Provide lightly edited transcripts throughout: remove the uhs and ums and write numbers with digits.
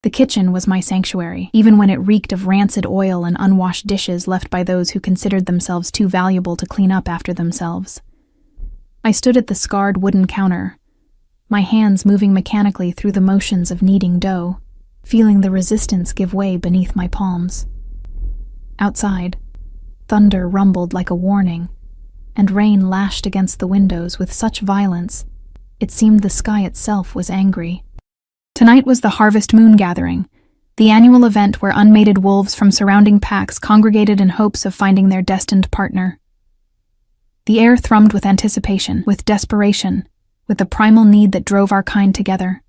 The kitchen was my sanctuary, even when it reeked of rancid oil and unwashed dishes left by those who considered themselves too valuable to clean up after themselves. I stood at the scarred wooden counter, my hands moving mechanically through the motions of kneading dough, feeling the resistance give way beneath my palms. Outside, thunder rumbled like a warning, and rain lashed against the windows with such violence it seemed the sky itself was angry. Tonight was the Harvest Moon Gathering, the annual event where unmated wolves from surrounding packs congregated in hopes of finding their destined partner. The air thrummed with anticipation, with desperation, with the primal need that drove our kind together.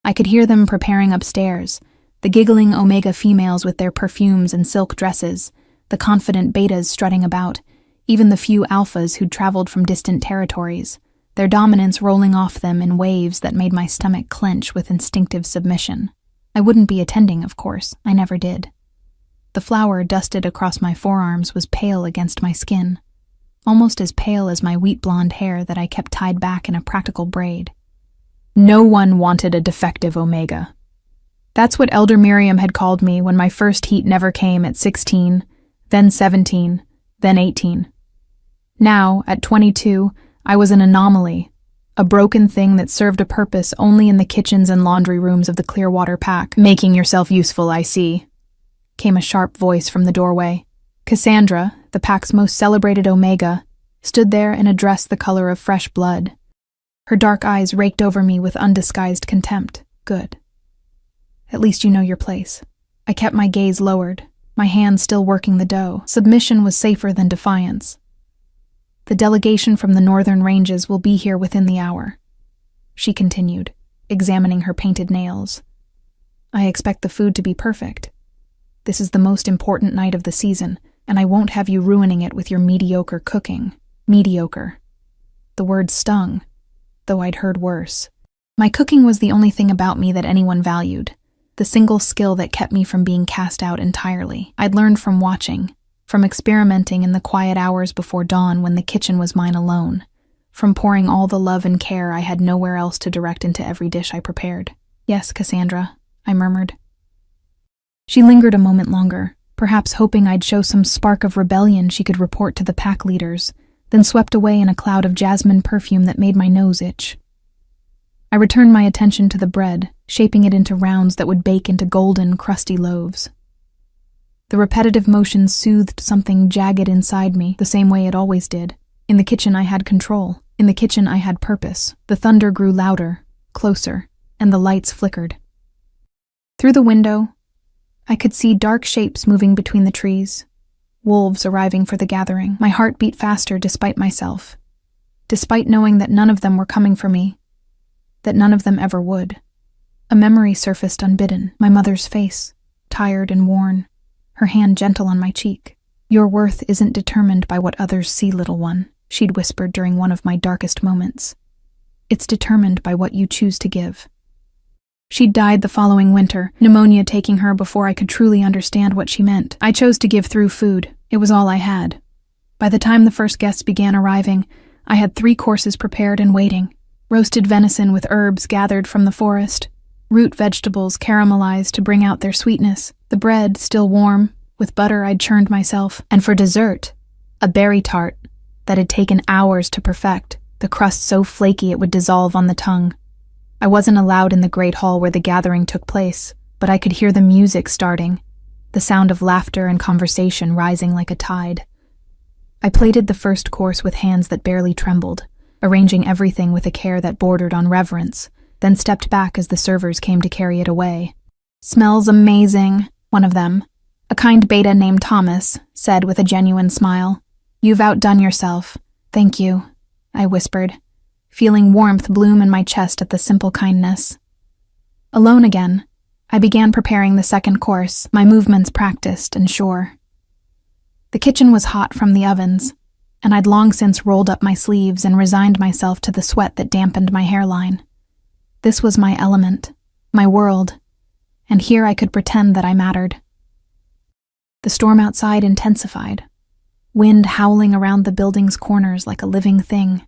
I could hear them preparing upstairs, the giggling Omega females with their perfumes and silk dresses, the confident betas strutting about, even the few alphas who'd traveled from distant territories, their dominance rolling off them in waves that made my stomach clench with instinctive submission. I wouldn't be attending, of course. I never did. The flour dusted across my forearms was pale against my skin, almost as pale as my wheat blonde hair that I kept tied back in a practical braid. No one wanted a defective Omega. That's what Elder Miriam had called me when my first heat never came at 16, then 17, then 18. Now, at 22, I was an anomaly, a broken thing that served a purpose only in the kitchens and laundry rooms of the Clearwater Pack. "Making yourself useful, I see," came a sharp voice from the doorway. Cassandra, the pack's most celebrated Omega, stood there in a dress the color of fresh blood. Her dark eyes raked over me with undisguised contempt. Good. At least you know your place. I kept my gaze lowered, my hands still working the dough. Submission was safer than defiance. The delegation from the northern ranges will be here within the hour, she continued, examining her painted nails. I expect the food to be perfect. This is the most important night of the season, and I won't have you ruining it with your mediocre cooking. Mediocre. The word stung, though I'd heard worse. My cooking was the only thing about me that anyone valued, the single skill that kept me from being cast out entirely. I'd learned from watching, from experimenting in the quiet hours before dawn when the kitchen was mine alone, from pouring all the love and care I had nowhere else to direct into every dish I prepared. "Yes, Cassandra," I murmured. She lingered a moment longer, perhaps hoping I'd show some spark of rebellion she could report to the pack leaders, then swept away in a cloud of jasmine perfume that made my nose itch. I returned my attention to the bread, shaping it into rounds that would bake into golden, crusty loaves. The repetitive motion soothed something jagged inside me, the same way it always did. In the kitchen I had control. In the kitchen I had purpose. The thunder grew louder, closer, and the lights flickered. Through the window, I could see dark shapes moving between the trees, wolves arriving for the gathering. My heart beat faster despite myself, despite knowing that none of them were coming for me, that none of them ever would. A memory surfaced unbidden, my mother's face, tired and worn, her hand gentle on my cheek. "Your worth isn't determined by what others see, little one," she'd whispered during one of my darkest moments. "It's determined by what you choose to give." She'd died the following winter, pneumonia taking her before I could truly understand what she meant. I chose to give through food. It was all I had. By the time the first guests began arriving, I had 3 courses prepared and waiting. Roasted venison with herbs gathered from the forest, root vegetables caramelized to bring out their sweetness, the bread still warm, with butter I'd churned myself, and for dessert, a berry tart that had taken hours to perfect, the crust so flaky it would dissolve on the tongue. I wasn't allowed in the great hall where the gathering took place, but I could hear the music starting, the sound of laughter and conversation rising like a tide. I plated the first course with hands that barely trembled, arranging everything with a care that bordered on reverence, then stepped back as the servers came to carry it away. "Smells amazing," one of them, a kind beta named Thomas, said with a genuine smile. "You've outdone yourself." "Thank you," I whispered, feeling warmth bloom in my chest at the simple kindness. Alone again, I began preparing the second course, my movements practiced and sure. The kitchen was hot from the ovens, and I'd long since rolled up my sleeves and resigned myself to the sweat that dampened my hairline. This was my element, my world, and here I could pretend that I mattered. The storm outside intensified, wind howling around the building's corners like a living thing.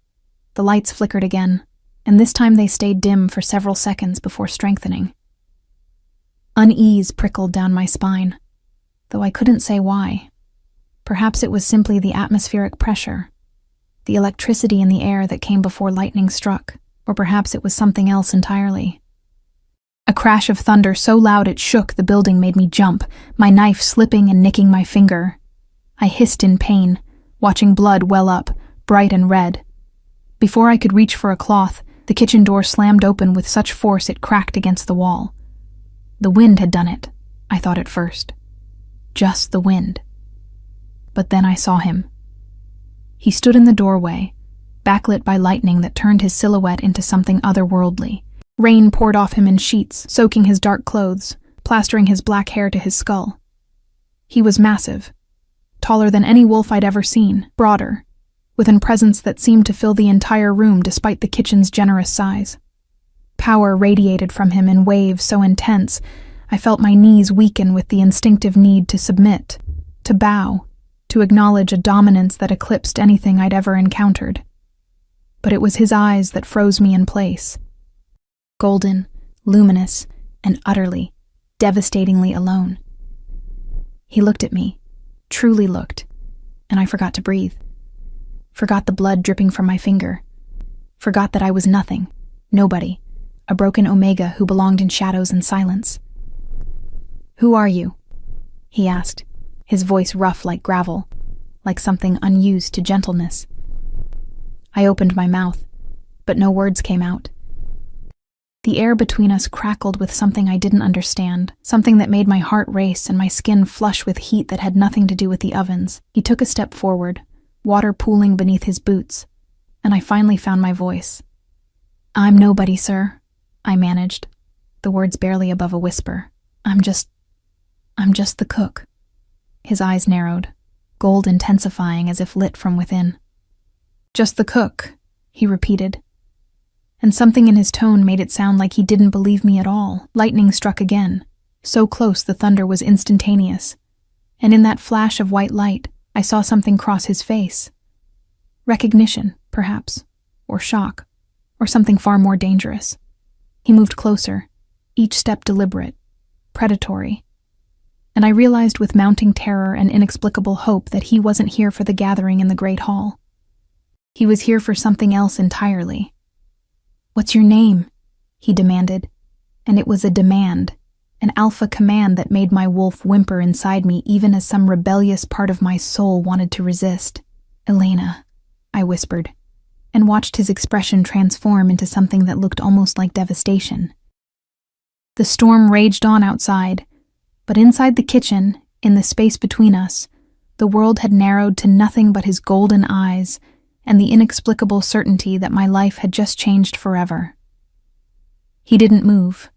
The lights flickered again, and this time they stayed dim for several seconds before strengthening. Unease prickled down my spine, though I couldn't say why. Perhaps it was simply the atmospheric pressure, the electricity in the air that came before lightning struck, or perhaps it was something else entirely. A crash of thunder so loud it shook the building made me jump, my knife slipping and nicking my finger. I hissed in pain, watching blood well up, bright and red. Before I could reach for a cloth, the kitchen door slammed open with such force it cracked against the wall. The wind had done it, I thought at first. Just the wind. But then I saw him. He stood in the doorway, backlit by lightning that turned his silhouette into something otherworldly. Rain poured off him in sheets, soaking his dark clothes, plastering his black hair to his skull. He was massive, taller than any wolf I'd ever seen, broader, with a presence that seemed to fill the entire room despite the kitchen's generous size. Power radiated from him in waves so intense, I felt my knees weaken with the instinctive need to submit, to bow, to acknowledge a dominance that eclipsed anything I'd ever encountered. But it was his eyes that froze me in place. Golden, luminous, and utterly, devastatingly alone. He looked at me, truly looked, and I forgot to breathe. Forgot the blood dripping from my finger. Forgot that I was nothing, nobody, a broken omega who belonged in shadows and silence. "Who are you?" he asked, his voice rough like gravel, like something unused to gentleness. I opened my mouth, but no words came out. The air between us crackled with something I didn't understand, something that made my heart race and my skin flush with heat that had nothing to do with the ovens. He took a step forward, water pooling beneath his boots, and I finally found my voice. "I'm nobody, sir," I managed, the words barely above a whisper. I'm just the cook." His eyes narrowed, gold intensifying as if lit from within. "Just the cook," he repeated. And something in his tone made it sound like he didn't believe me at all. Lightning struck again, so close the thunder was instantaneous, and in that flash of white light, I saw something cross his face. Recognition, perhaps, or shock, or something far more dangerous. He moved closer, each step deliberate, predatory, and I realized with mounting terror and inexplicable hope that he wasn't here for the gathering in the Great Hall. He was here for something else entirely. "What's your name?" he demanded, and it was a demand, an alpha command that made my wolf whimper inside me even as some rebellious part of my soul wanted to resist. "Elena," I whispered, and watched his expression transform into something that looked almost like devastation. The storm raged on outside, but inside the kitchen, in the space between us, the world had narrowed to nothing but his golden eyes and the inexplicable certainty that my life had just changed forever. He didn't move,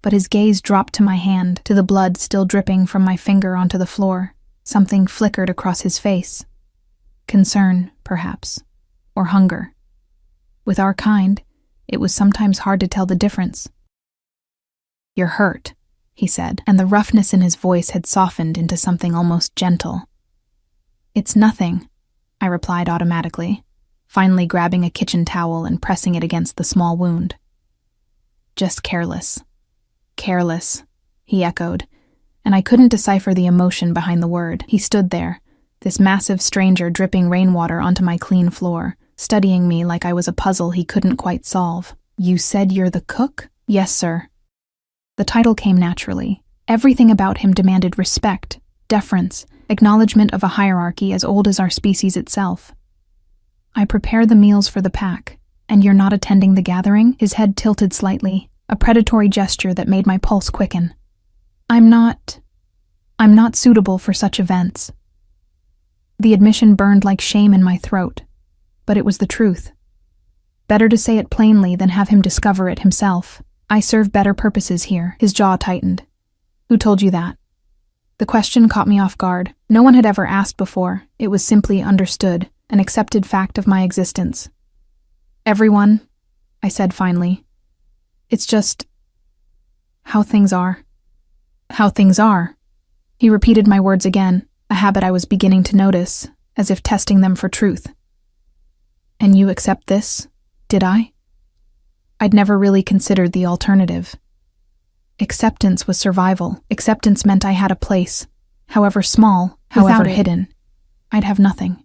but his gaze dropped to my hand, to the blood still dripping from my finger onto the floor. Something flickered across his face. Concern, perhaps, or hunger. With our kind, it was sometimes hard to tell the difference. "You're hurt," he said, and the roughness in his voice had softened into something almost gentle. "It's nothing," I replied automatically, finally grabbing a kitchen towel and pressing it against the small wound. "Just careless." "Careless," he echoed, and I couldn't decipher the emotion behind the word. He stood there, this massive stranger dripping rainwater onto my clean floor, studying me like I was a puzzle he couldn't quite solve. "You said you're the cook?" "Yes, sir." The title came naturally. Everything about him demanded respect, deference, acknowledgement of a hierarchy as old as our species itself. "I prepare the meals for the pack, and you're not attending the gathering?" His head tilted slightly, a predatory gesture that made my pulse quicken. I'm not suitable for such events." The admission burned like shame in my throat, but it was the truth. Better to say it plainly than have him discover it himself. "I serve better purposes here." His jaw tightened. "Who told you that?" The question caught me off guard. No one had ever asked before. It was simply understood, an accepted fact of my existence. "Everyone," I said finally. "It's just how things are." "How things are?" He repeated my words again, a habit I was beginning to notice, as if testing them for truth. "And you accept this, did I?" I'd never really considered the alternative. Acceptance was survival. Acceptance meant I had a place. However small, however hidden. I'd have nothing.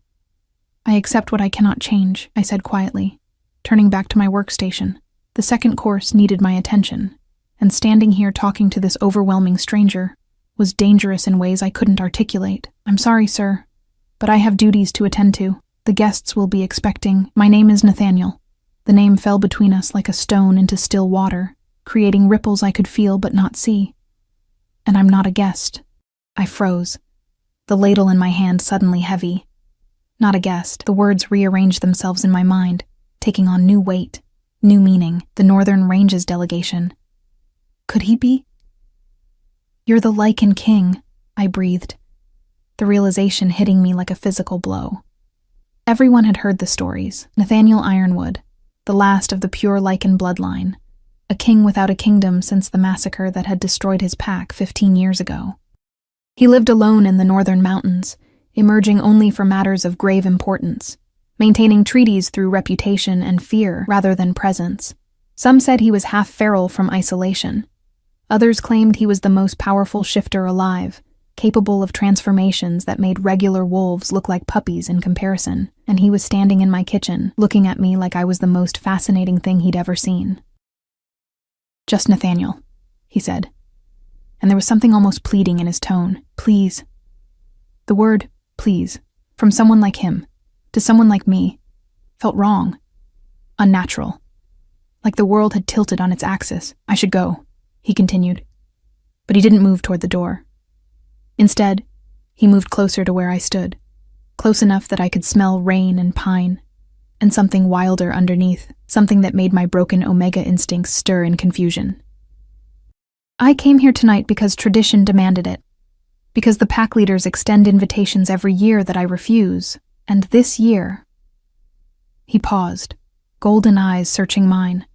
I accept what I cannot change, I said quietly, turning back to my workstation. The second course needed my attention, and standing here talking to this overwhelming stranger was dangerous in ways I couldn't articulate. I'm sorry, sir, but I have duties to attend to. The guests will be expecting. My name is Nathaniel. The name fell between us like a stone into still water, creating ripples I could feel but not see. And I'm not a guest. I froze, the ladle in my hand suddenly heavy. Not a guest. The words rearranged themselves in my mind, taking on new weight, new meaning. The Northern Ranges delegation. Could he be? You're the Lycan king, I breathed, the realization hitting me like a physical blow. Everyone had heard the stories. Nathaniel Ironwood, the last of the pure Lycan bloodline, a king without a kingdom since the massacre that had destroyed his pack 15 years ago. He lived alone in the northern mountains, emerging only for matters of grave importance, maintaining treaties through reputation and fear rather than presence. Some said he was half feral from isolation. Others claimed he was the most powerful shifter alive, capable of transformations that made regular wolves look like puppies in comparison, and he was standing in my kitchen, looking at me like I was the most fascinating thing he'd ever seen. Just Nathaniel, he said, and there was something almost pleading in his tone. Please. The word, please, from someone like him, to someone like me, felt wrong, unnatural, like the world had tilted on its axis. I should go, he continued, but he didn't move toward the door. Instead, he moved closer to where I stood, close enough that I could smell rain and pine, and something wilder underneath, something that made my broken Omega instincts stir in confusion. I came here tonight because tradition demanded it, because the pack leaders extend invitations every year that I refuse, and this year... He paused, golden eyes searching mine.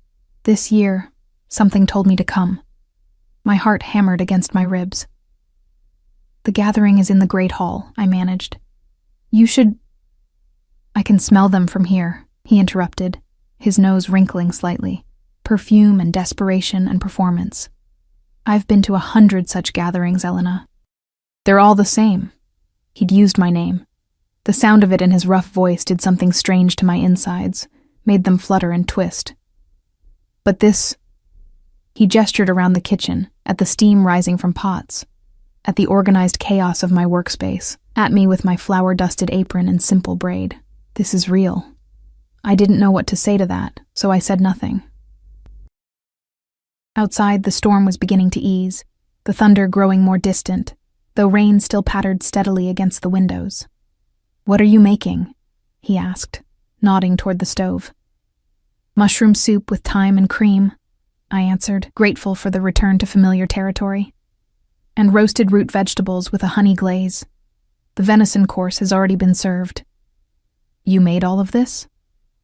This year, something told me to come. My heart hammered against my ribs. The gathering is in the Great Hall, I managed. You should... I can smell them from here, he interrupted, his nose wrinkling slightly. Perfume and desperation and performance. I've been to 100 such gatherings, Elena. They're all the same. He'd used my name. The sound of it in his rough voice did something strange to my insides, made them flutter and twist. But this... He gestured around the kitchen, at the steam rising from pots, at the organized chaos of my workspace, at me with my flour-dusted apron and simple braid. This is real. I didn't know what to say to that, so I said nothing. Outside, the storm was beginning to ease, the thunder growing more distant, though rain still pattered steadily against the windows. What are you making? He asked, nodding toward the stove. Mushroom soup with thyme and cream, I answered, grateful for the return to familiar territory. And roasted root vegetables with a honey glaze. The venison course has already been served. You made all of this?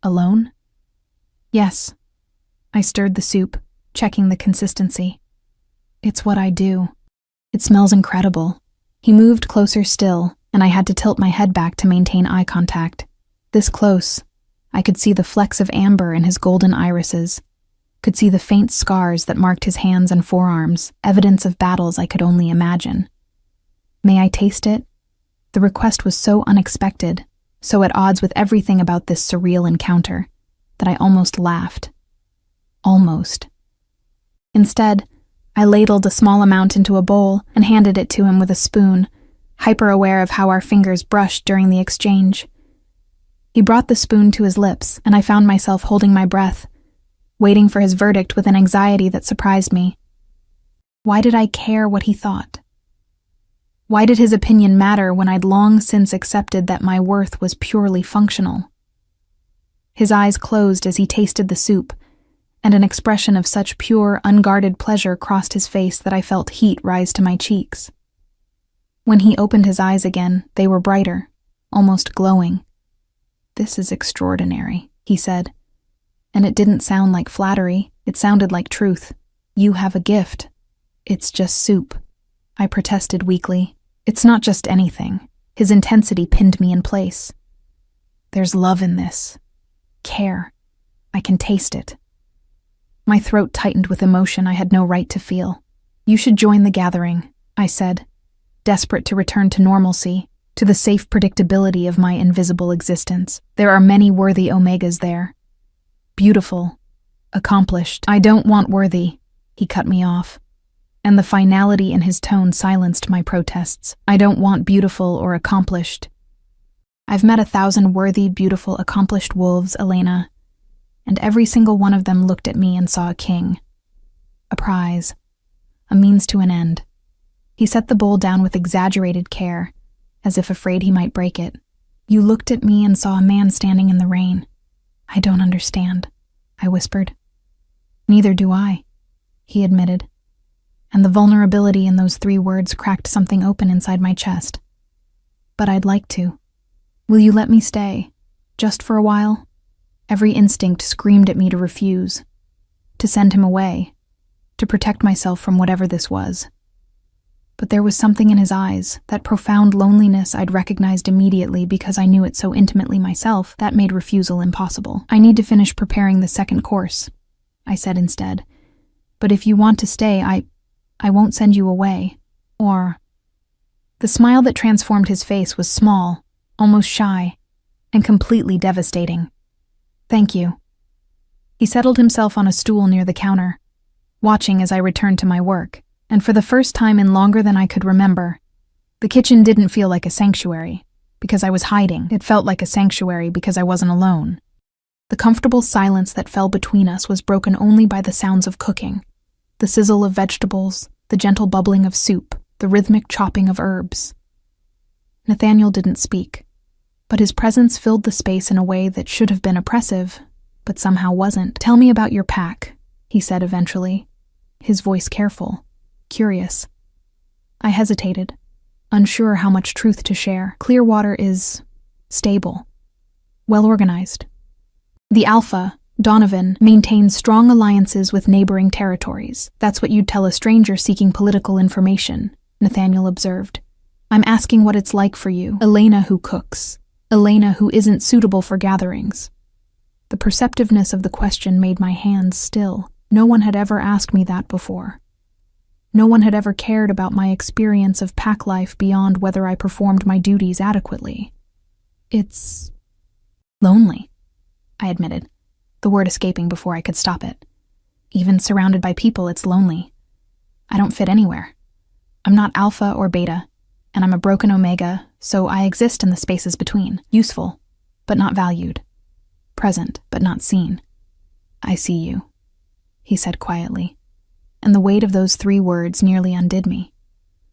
Alone? Yes. I stirred the soup, checking the consistency. It's what I do. It smells incredible. He moved closer still, and I had to tilt my head back to maintain eye contact. This close, I could see the flecks of amber in his golden irises, could see the faint scars that marked his hands and forearms, evidence of battles I could only imagine. May I taste it? The request was so unexpected, so at odds with everything about this surreal encounter, that I almost laughed. Almost. Instead, I ladled a small amount into a bowl and handed it to him with a spoon, hyper-aware of how our fingers brushed during the exchange. He brought the spoon to his lips, and I found myself holding my breath, waiting for his verdict with an anxiety that surprised me. Why did I care what he thought? Why did his opinion matter when I'd long since accepted that my worth was purely functional? His eyes closed as he tasted the soup, and an expression of such pure, unguarded pleasure crossed his face that I felt heat rise to my cheeks. When he opened his eyes again, they were brighter, almost glowing. This is extraordinary, he said. And it didn't sound like flattery, it sounded like truth. You have a gift. It's just soup. I protested weakly. It's not just anything. His intensity pinned me in place. There's love in this. Care. I can taste it. My throat tightened with emotion I had no right to feel. You should join the gathering, I said, desperate to return to normalcy, to the safe predictability of my invisible existence. There are many worthy Omegas there. Beautiful, accomplished. I don't want worthy, he cut me off, and the finality in his tone silenced my protests. I don't want beautiful or accomplished. I've met 1,000 worthy, beautiful, accomplished wolves, Elena, and every single one of them looked at me and saw a king, a prize, a means to an end. He set the bowl down with exaggerated care, as if afraid he might break it. You looked at me and saw a man standing in the rain. I don't understand, I whispered. Neither do I, he admitted, and the vulnerability in those 3 words cracked something open inside my chest. But I'd like to. Will you let me stay, just for a while? Every instinct screamed at me to refuse, to send him away, to protect myself from whatever this was. But there was something in his eyes, that profound loneliness I'd recognized immediately because I knew it so intimately myself, that made refusal impossible. I need to finish preparing the 2nd course, I said instead. But if you want to stay, I won't send you away. Or... The smile that transformed his face was small, almost shy, and completely devastating. Thank you. He settled himself on a stool near the counter, watching as I returned to my work, and for the first time in longer than I could remember, the kitchen didn't feel like a sanctuary, because I was hiding. It felt like a sanctuary because I wasn't alone. The comfortable silence that fell between us was broken only by the sounds of cooking, the sizzle of vegetables, the gentle bubbling of soup, the rhythmic chopping of herbs. Nathaniel didn't speak, but his presence filled the space in a way that should have been oppressive, but somehow wasn't. Tell me about your pack, he said eventually, his voice careful, curious. I hesitated, unsure how much truth to share. Clearwater is stable, well-organized. The Alpha, Donovan, maintains strong alliances with neighboring territories. That's what you'd tell a stranger seeking political information, Nathaniel observed. I'm asking what it's like for you, Elena who cooks, Elena who isn't suitable for gatherings. The perceptiveness of the question made my hands still. No one had ever asked me that before. No one had ever cared about my experience of pack life beyond whether I performed my duties adequately. It's lonely, I admitted, the word escaping before I could stop it. Even surrounded by people, it's lonely. I don't fit anywhere. I'm not alpha or beta, and I'm a broken omega, so I exist in the spaces between. Useful, but not valued. Present, but not seen. I see you, he said quietly, and the weight of those 3 words nearly undid me.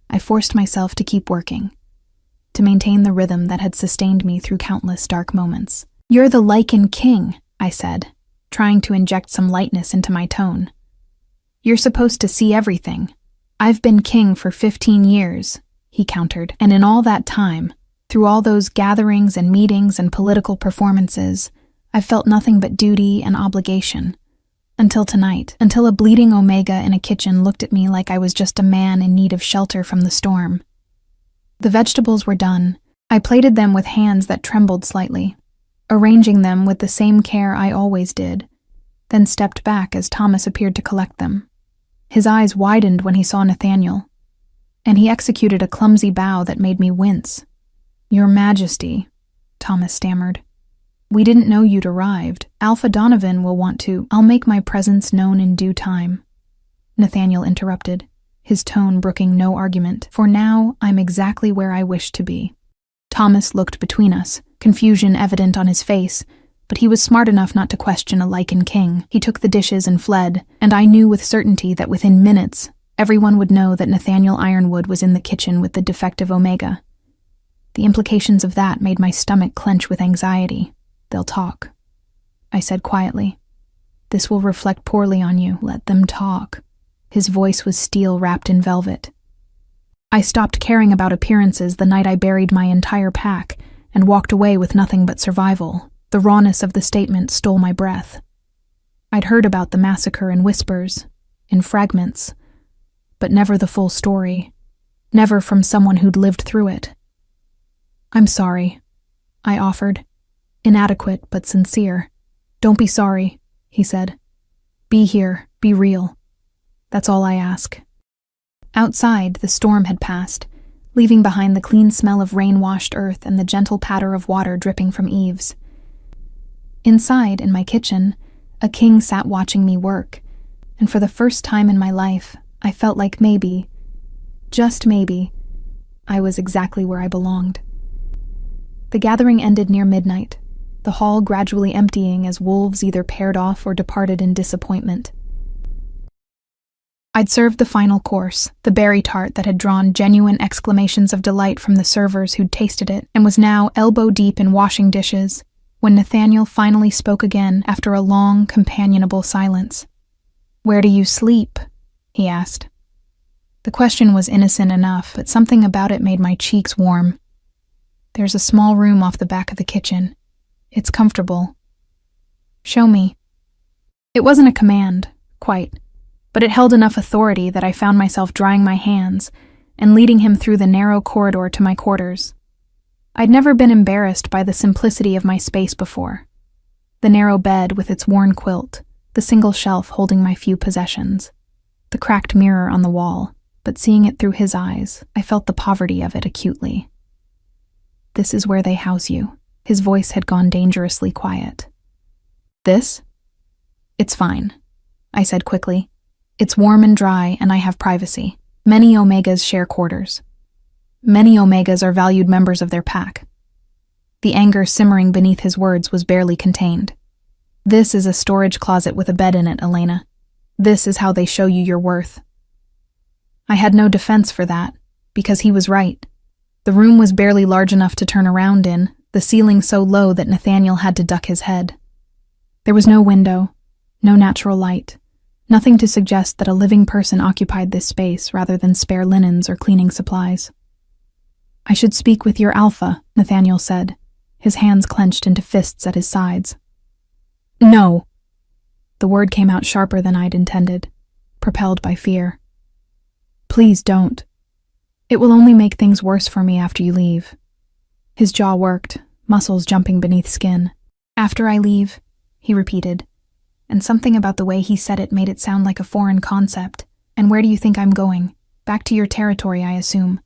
I forced myself to keep working, to maintain the rhythm that had sustained me through countless dark moments. You're the Lycan king, I said, trying to inject some lightness into my tone. You're supposed to see everything. I've been king for 15 years, he countered, and in all that time, through all those gatherings and meetings and political performances, I've felt nothing but duty and obligation. Until tonight, until a bleeding omega in a kitchen looked at me like I was just a man in need of shelter from the storm. The vegetables were done. I plated them with hands that trembled slightly, arranging them with the same care I always did, then stepped back as Thomas appeared to collect them. His eyes widened when he saw Nathaniel, and he executed a clumsy bow that made me wince. Your Majesty, Thomas stammered. We didn't know you'd arrived. Alpha Donovan will want to. I'll make my presence known in due time, Nathaniel interrupted, his tone brooking no argument. For now, I'm exactly where I wish to be. Thomas looked between us, confusion evident on his face, but he was smart enough not to question a Lycan king. He took the dishes and fled, and I knew with certainty that within minutes, everyone would know that Nathaniel Ironwood was in the kitchen with the defective Omega. The implications of that made my stomach clench with anxiety. They'll talk, I said quietly. This will reflect poorly on you. Let them talk. His voice was steel wrapped in velvet. I stopped caring about appearances the night I buried my entire pack and walked away with nothing but survival. The rawness of the statement stole my breath. I'd heard about the massacre in whispers, in fragments, but never the full story, never from someone who'd lived through it. I'm sorry, I offered. Inadequate, but sincere. Don't be sorry, he said. Be here, be real. That's all I ask. Outside, the storm had passed, leaving behind the clean smell of rain-washed earth and the gentle patter of water dripping from eaves. Inside, in my kitchen, a king sat watching me work, and for the first time in my life, I felt like maybe, just maybe, I was exactly where I belonged. The gathering ended near midnight, the hall gradually emptying as wolves either paired off or departed in disappointment. I'd served the final course, the berry tart that had drawn genuine exclamations of delight from the servers who'd tasted it, and was now elbow-deep in washing dishes, when Nathaniel finally spoke again after a long, companionable silence. "Where do you sleep?" he asked. The question was innocent enough, but something about it made my cheeks warm. "There's a small room off the back of the kitchen. It's comfortable." "Show me." It wasn't a command, quite, but it held enough authority that I found myself drying my hands and leading him through the narrow corridor to my quarters. I'd never been embarrassed by the simplicity of my space before. The narrow bed with its worn quilt, the single shelf holding my few possessions, the cracked mirror on the wall, but seeing it through his eyes, I felt the poverty of it acutely. "This is where they house you." His voice had gone dangerously quiet. "This? It's fine," I said quickly. "It's warm and dry, and I have privacy. Many Omegas share quarters. Many Omegas are valued members of their pack." The anger simmering beneath his words was barely contained. "This is a storage closet with a bed in it, Elena. This is how they show you your worth." I had no defense for that, because he was right. The room was barely large enough to turn around in, the ceiling so low that Nathaniel had to duck his head. There was no window, no natural light, nothing to suggest that a living person occupied this space rather than spare linens or cleaning supplies. "I should speak with your alpha," Nathaniel said, his hands clenched into fists at his sides. "No!" The word came out sharper than I'd intended, propelled by fear. "Please don't. It will only make things worse for me after you leave." His jaw worked, muscles jumping beneath skin. "After I leave," he repeated, and something about the way he said it made it sound like a foreign concept. "And where do you think I'm going? Back to your territory, I assume.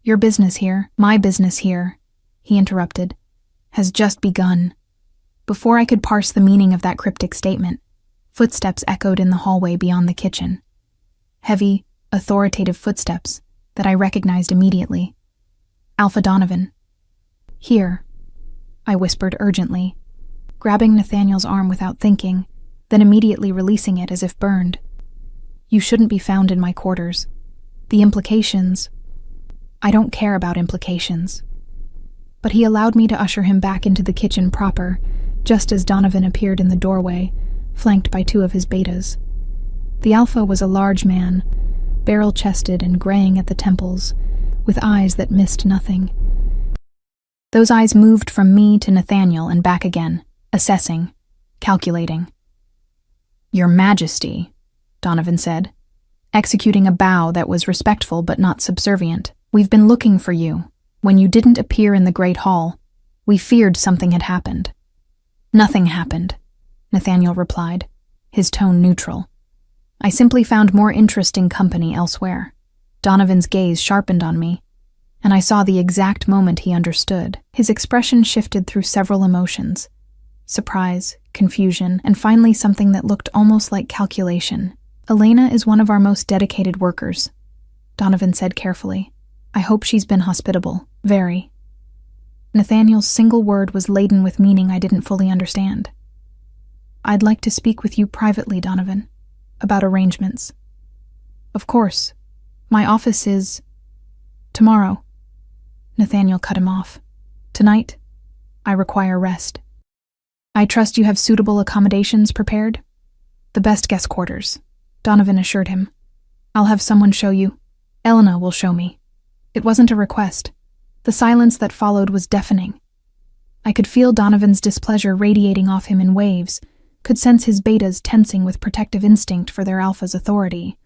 Your business here, my business here," he interrupted, "has just begun." Before I could parse the meaning of that cryptic statement, footsteps echoed in the hallway beyond the kitchen. Heavy, authoritative footsteps that I recognized immediately. Alpha Donovan. "Here," I whispered urgently, grabbing Nathaniel's arm without thinking, then immediately releasing it as if burned. "You shouldn't be found in my quarters. The implications—" "I don't care about implications." But he allowed me to usher him back into the kitchen proper, just as Donovan appeared in the doorway, flanked by two of his betas. The alpha was a large man, barrel-chested and graying at the temples, with eyes that missed nothing. Those eyes moved from me to Nathaniel and back again, assessing, calculating. "Your Majesty," Donovan said, executing a bow that was respectful but not subservient. "We've been looking for you. When you didn't appear in the Great Hall, we feared something had happened." "Nothing happened," Nathaniel replied, his tone neutral. "I simply found more interesting company elsewhere." Donovan's gaze sharpened on me, and I saw the exact moment he understood. His expression shifted through several emotions: surprise, confusion, and finally something that looked almost like calculation. "Elena is one of our most dedicated workers," Donovan said carefully. "I hope she's been hospitable. Very." Nathaniel's single word was laden with meaning I didn't fully understand. "I'd like to speak with you privately, Donovan, about arrangements." "Of course. My office is—" "Tomorrow." Nathaniel cut him off. "Tonight, I require rest." "I trust you have suitable accommodations prepared?" "The best guest quarters," Donovan assured him. "I'll have someone show you. Elena will show me." It wasn't a request. The silence that followed was deafening. I could feel Donovan's displeasure radiating off him in waves, could sense his betas tensing with protective instinct for their alpha's authority.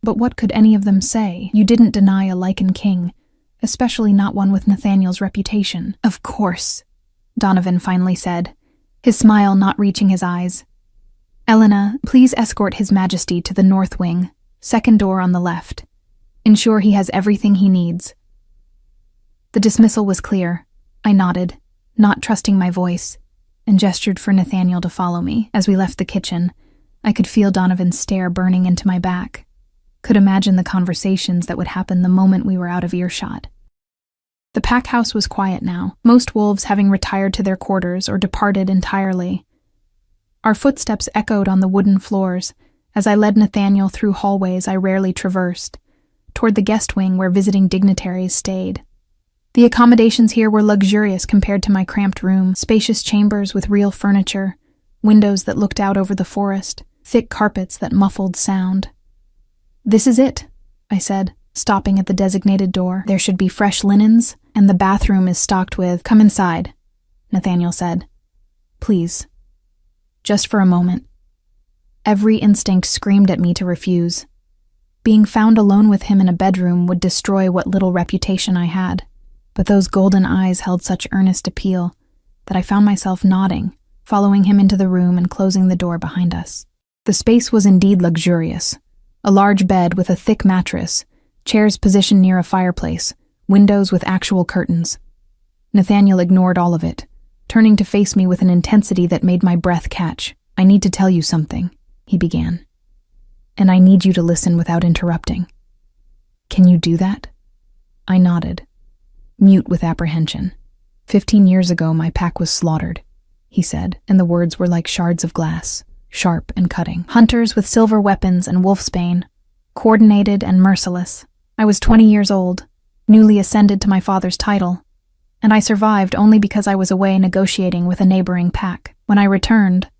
But what could any of them say? You didn't deny a Lycan king, especially not one with Nathaniel's reputation. "Of course," Donovan finally said, his smile not reaching his eyes. "Elena, please escort His Majesty to the north wing, second door on the left." Ensure he has everything he needs." The dismissal was clear. I nodded, not trusting my voice, and gestured for Nathaniel to follow me. As we left the kitchen, I could feel Donovan's stare burning into my back. Could imagine the conversations that would happen the moment we were out of earshot. The pack house was quiet now, most wolves having retired to their quarters or departed entirely. Our footsteps echoed on the wooden floors as I led Nathaniel through hallways I rarely traversed, toward the guest wing where visiting dignitaries stayed. The accommodations here were luxurious compared to my cramped room, spacious chambers with real furniture, windows that looked out over the forest, thick carpets that muffled sound. "This is it," I said, stopping at the designated door. "There should be fresh linens, and the bathroom is stocked with—" "Come inside," Nathaniel said. "Please. Just for a moment." Every instinct screamed at me to refuse. Being found alone with him in a bedroom would destroy what little reputation I had, but those golden eyes held such earnest appeal that I found myself nodding, following him into the room and closing the door behind us. The space was indeed luxurious. A large bed with a thick mattress, chairs positioned near a fireplace, windows with actual curtains. Nathaniel ignored all of it, turning to face me with an intensity that made my breath catch. "I need to tell you something," he began. "And I need you to listen without interrupting. Can you do that?" I nodded, mute with apprehension. 15 years ago, my pack was slaughtered," he said, and the words were like shards of glass, sharp and cutting. Hunters with silver weapons and wolfsbane, coordinated and merciless. I was 20 years old, newly ascended to my father's title, and I survived only because I was away negotiating with a neighboring pack. When I returned,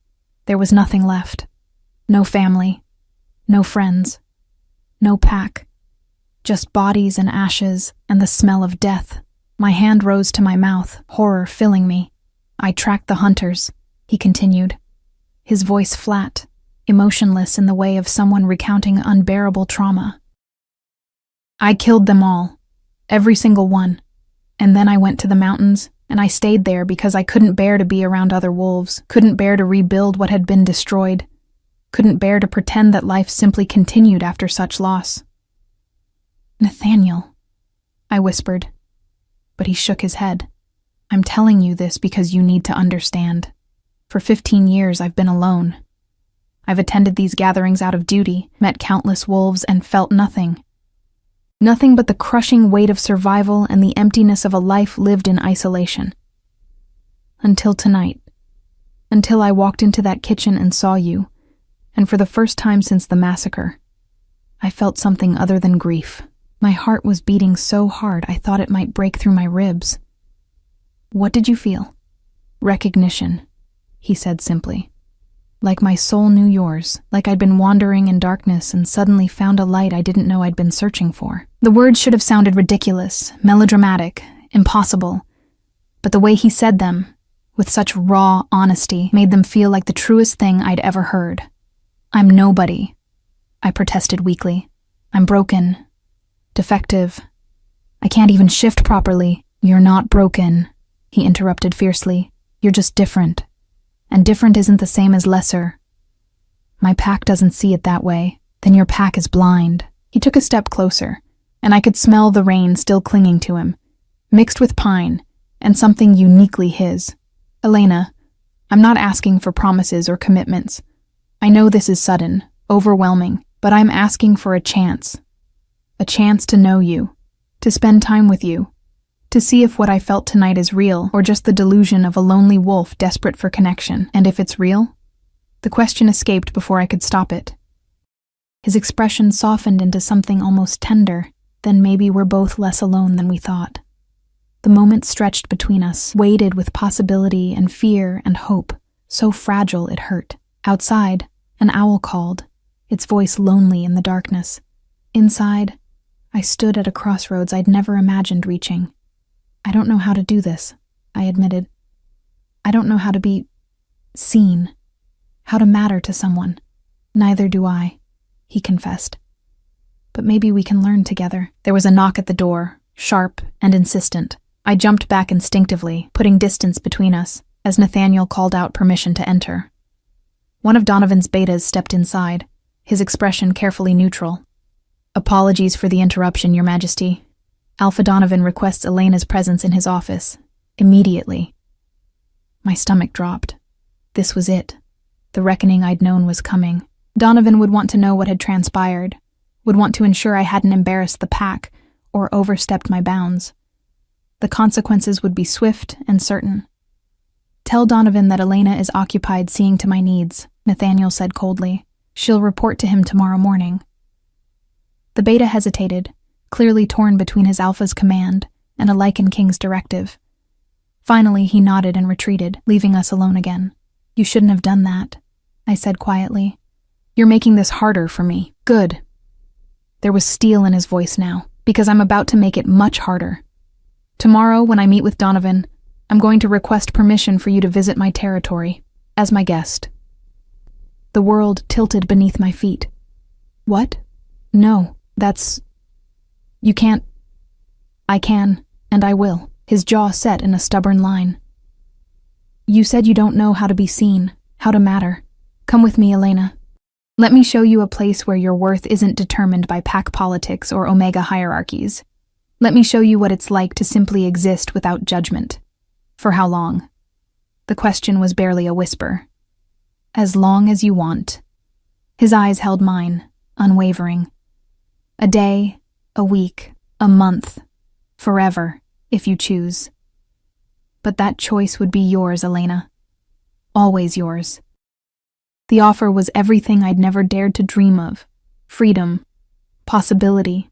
there was nothing left. No family, no friends, no pack. Just bodies and ashes and the smell of death. My hand rose to my mouth, horror filling me. "I tracked the hunters," he continued, his voice flat, emotionless in the way of someone recounting unbearable trauma. "I killed them all, every single one. And then I went to the mountains, and I stayed there because I couldn't bear to be around other wolves, couldn't bear to rebuild what had been destroyed, couldn't bear to pretend that life simply continued after such loss." "Nathaniel," I whispered, but he shook his head. "I'm telling you this because you need to understand. For 15 years I've been alone. I've attended these gatherings out of duty, met countless wolves, and felt nothing. Nothing but the crushing weight of survival and the emptiness of a life lived in isolation. Until tonight. Until I walked into that kitchen and saw you, and for the first time since the massacre, I felt something other than grief. My heart was beating so hard I thought it might break through my ribs." "What did you feel?" "Recognition," he said simply. "Like my soul knew yours, like I'd been wandering in darkness and suddenly found a light I didn't know I'd been searching for." The words should have sounded ridiculous, melodramatic, impossible, but the way he said them, with such raw honesty, made them feel like the truest thing I'd ever heard. "I'm nobody," I protested weakly. "I'm broken. Defective. I can't even shift properly." "You're not broken," he interrupted fiercely. "You're just different. And different isn't the same as lesser. My pack doesn't see it that way. Then your pack is blind." He took a step closer, and I could smell the rain still clinging to him, mixed with pine and something uniquely his. "Elena, I'm not asking for promises or commitments. I know this is sudden, overwhelming, but I'm asking for a chance. A chance to know you, to spend time with you, to see if what I felt tonight is real or just the delusion of a lonely wolf desperate for connection. And if it's real?" The question escaped before I could stop it. His expression softened into something almost tender. "Then maybe we're both less alone than we thought." The moment stretched between us, weighted with possibility and fear and hope, so fragile it hurt. Outside, an owl called, its voice lonely in the darkness. Inside, I stood at a crossroads I'd never imagined reaching. "I don't know how to do this," I admitted. "I don't know how to be seen, how to matter to someone." "Neither do I," he confessed. "But maybe we can learn together." There was a knock at the door, sharp and insistent. I jumped back instinctively, putting distance between us, as Nathaniel called out permission to enter. One of Donovan's betas stepped inside, his expression carefully neutral. Apologies for the interruption, Your Majesty. Alpha Donovan requests Elena's presence in his office. Immediately. My stomach dropped. This was it. The reckoning I'd known was coming. Donovan would want to know what had transpired, would want to ensure I hadn't embarrassed the pack or overstepped my bounds. The consequences would be swift and certain. Tell Donovan that Elena is occupied seeing to my needs, Nathaniel said coldly. She'll report to him tomorrow morning. The beta hesitated, clearly torn between his alpha's command and a Lycan king's directive. Finally, he nodded and retreated, leaving us alone again. You shouldn't have done that, I said quietly. You're making this harder for me. Good. There was steel in his voice now, because I'm about to make it much harder. Tomorrow, when I meet with Donovan, I'm going to request permission for you to visit my territory, as my guest. The world tilted beneath my feet. What? No, that's... You can't... I can, and I will. His jaw set in a stubborn line. You said you don't know how to be seen, how to matter. Come with me, Elena. Let me show you a place where your worth isn't determined by pack politics or omega hierarchies. Let me show you what it's like to simply exist without judgment. For how long? The question was barely a whisper. As long as you want. His eyes held mine, unwavering. A day, a week, a month, forever, if you choose. But that choice would be yours, Elena. Always yours. The offer was everything I'd never dared to dream of. Freedom, possibility,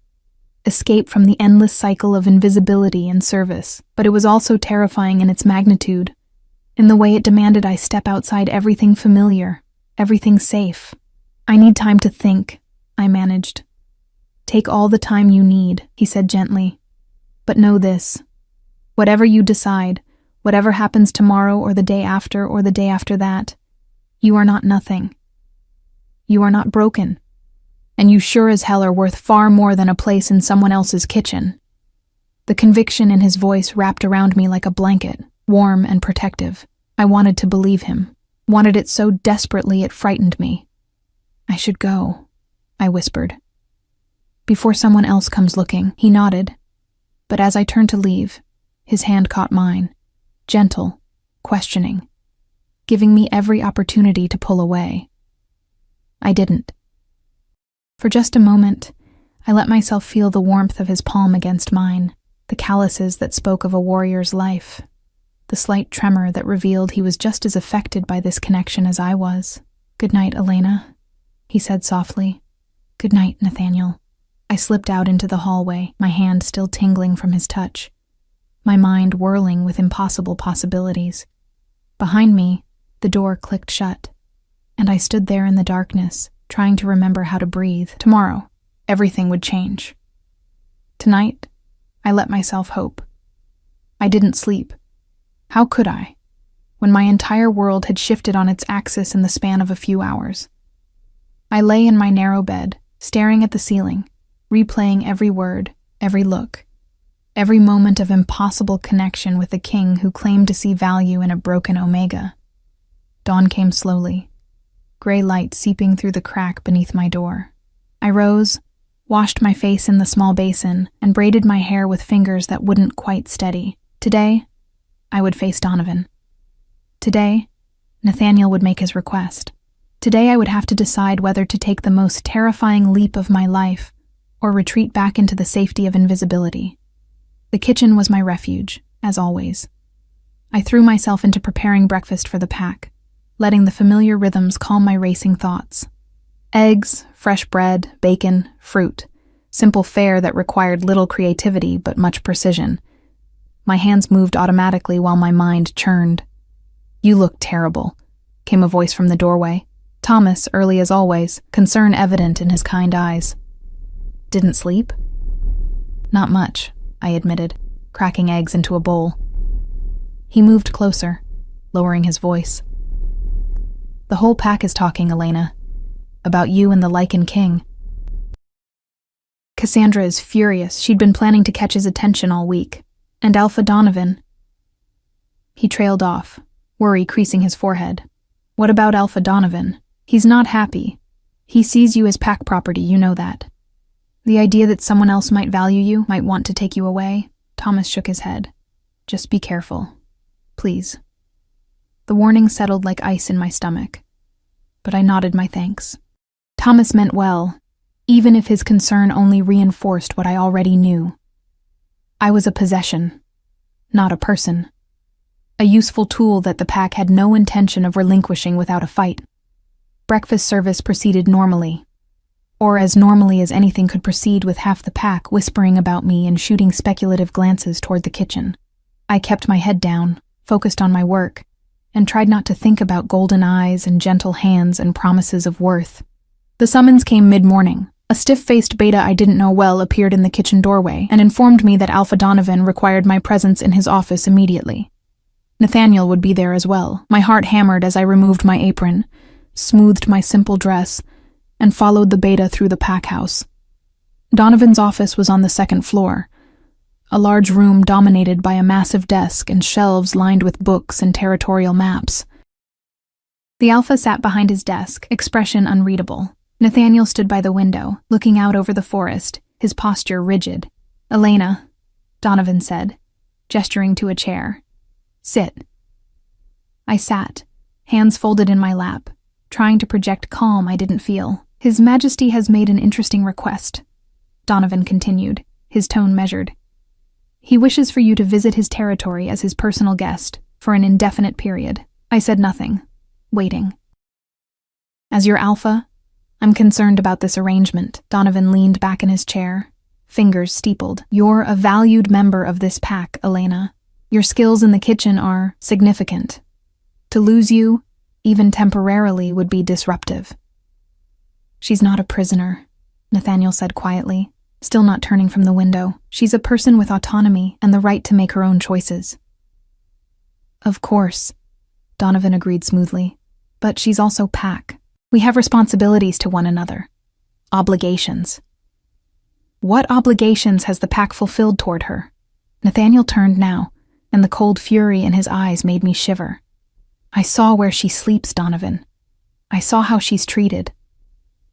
escape from the endless cycle of invisibility and service. But it was also terrifying in its magnitude, in the way it demanded I step outside everything familiar, everything safe. I need time to think, I managed. Take all the time you need, he said gently. But know this. Whatever you decide, whatever happens tomorrow or the day after that, you are not nothing. You are not broken. And you sure as hell are worth far more than a place in someone else's kitchen. The conviction in his voice wrapped around me like a blanket, warm and protective. I wanted to believe him, wanted it so desperately it frightened me. I should go, I whispered. Before someone else comes looking, he nodded. But as I turned to leave, his hand caught mine, gentle, questioning, giving me every opportunity to pull away. I didn't. For just a moment, I let myself feel the warmth of his palm against mine, the calluses that spoke of a warrior's life, the slight tremor that revealed he was just as affected by this connection as I was. Good night, Elena, he said softly. Good night, Nathaniel. I slipped out into the hallway, my hand still tingling from his touch, my mind whirling with impossible possibilities. Behind me, the door clicked shut, and I stood there in the darkness, trying to remember how to breathe. Tomorrow, everything would change. Tonight, I let myself hope. I didn't sleep. How could I, when my entire world had shifted on its axis in the span of a few hours? I lay in my narrow bed, staring at the ceiling, replaying every word, every look, every moment of impossible connection with the king who claimed to see value in a broken omega. Dawn came slowly, gray light seeping through the crack beneath my door. I rose, washed my face in the small basin, and braided my hair with fingers that wouldn't quite steady. Today, I would face Donovan. Today, Nathaniel would make his request. Today I would have to decide whether to take the most terrifying leap of my life or retreat back into the safety of invisibility. The kitchen was my refuge, as always. I threw myself into preparing breakfast for the pack, letting the familiar rhythms calm my racing thoughts. Eggs, fresh bread, bacon, fruit. Simple fare that required little creativity but much precision. My hands moved automatically while my mind churned. You look terrible, came a voice from the doorway. Thomas, early as always, concern evident in his kind eyes. Didn't sleep? Not much, I admitted, cracking eggs into a bowl. He moved closer, lowering his voice. The whole pack is talking, Elena. About you and the Lycan king. Cassandra is furious. She'd been planning to catch his attention all week. And Alpha Donovan. He trailed off, worry creasing his forehead. What about Alpha Donovan? He's not happy. He sees you as pack property, you know that. The idea that someone else might value you, might want to take you away? Thomas shook his head. Just be careful. Please. The warning settled like ice in my stomach, but I nodded my thanks. Thomas meant well, even if his concern only reinforced what I already knew. I was a possession, not a person. A useful tool that the pack had no intention of relinquishing without a fight. Breakfast service proceeded normally, or as normally as anything could proceed, with half the pack whispering about me and shooting speculative glances toward the kitchen. I kept my head down, focused on my work, and tried not to think about golden eyes and gentle hands and promises of worth. The summons came mid-morning. A stiff-faced beta I didn't know well appeared in the kitchen doorway and informed me that Alpha Donovan required my presence in his office immediately. Nathaniel would be there as well. My heart hammered as I removed my apron, smoothed my simple dress, and followed the beta through the pack house. Donovan's office was on the second floor, a large room dominated by a massive desk and shelves lined with books and territorial maps. The Alpha sat behind his desk, expression unreadable. Nathaniel stood by the window, looking out over the forest, his posture rigid. "Elena," Donovan said, gesturing to a chair. "Sit." I sat, hands folded in my lap, trying to project calm I didn't feel. "His Majesty has made an interesting request," Donovan continued, his tone measured. "He wishes for you to visit his territory as his personal guest for an indefinite period." I said nothing, waiting. "As your Alpha, I'm concerned about this arrangement." Donovan leaned back in his chair, fingers steepled. "You're a valued member of this pack, Elena. Your skills in the kitchen are significant. To lose you, even temporarily, would be disruptive." "She's not a prisoner," Nathaniel said quietly, still not turning from the window. "She's a person with autonomy and the right to make her own choices." "Of course," Donovan agreed smoothly, "but she's also pack. We have responsibilities to one another. Obligations." "What obligations has the pack fulfilled toward her?" Nathaniel turned now, and the cold fury in his eyes made me shiver. "I saw where she sleeps, Donovan. I saw how she's treated.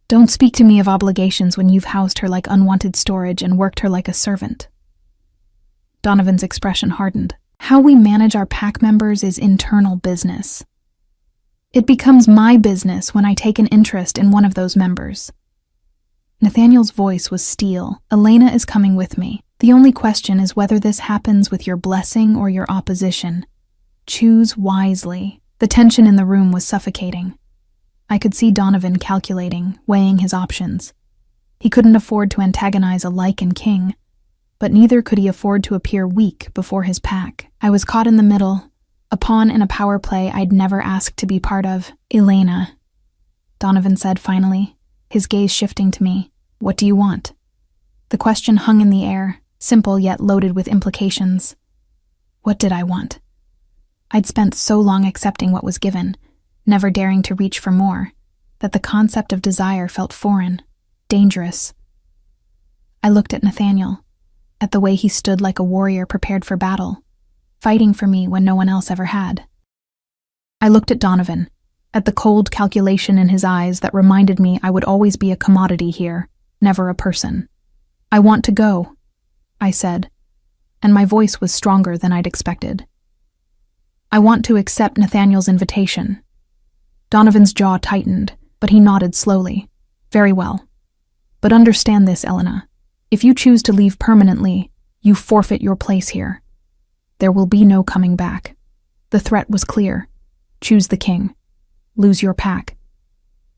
Don't speak to me of obligations when you've housed her like unwanted storage and worked her like a servant." Donovan's expression hardened. "How we manage our pack members is internal business. It becomes my business when I take an interest in one of those members." Nathaniel's voice was steel. "Elena is coming with me. The only question is whether this happens with your blessing or your opposition. Choose wisely." The tension in the room was suffocating. I could see Donovan calculating, weighing his options. He couldn't afford to antagonize a Lycan king, but neither could he afford to appear weak before his pack. I was caught in the middle, a pawn in a power play I'd never asked to be part of. "Elena," Donovan said finally, his gaze shifting to me. "What do you want?" The question hung in the air, simple yet loaded with implications. What did I want? I'd spent so long accepting what was given, never daring to reach for more, that the concept of desire felt foreign, dangerous. I looked at Nathaniel, at the way he stood like a warrior prepared for battle, fighting for me when no one else ever had. I looked at Donovan, at the cold calculation in his eyes that reminded me I would always be a commodity here, never a person. "I want to go," I said, and my voice was stronger than I'd expected. "I want to accept Nathaniel's invitation." Donovan's jaw tightened, but he nodded slowly. "Very well. But understand this, Elena. If you choose to leave permanently, you forfeit your place here. There will be no coming back. The threat was clear. Choose the king. Lose your pack.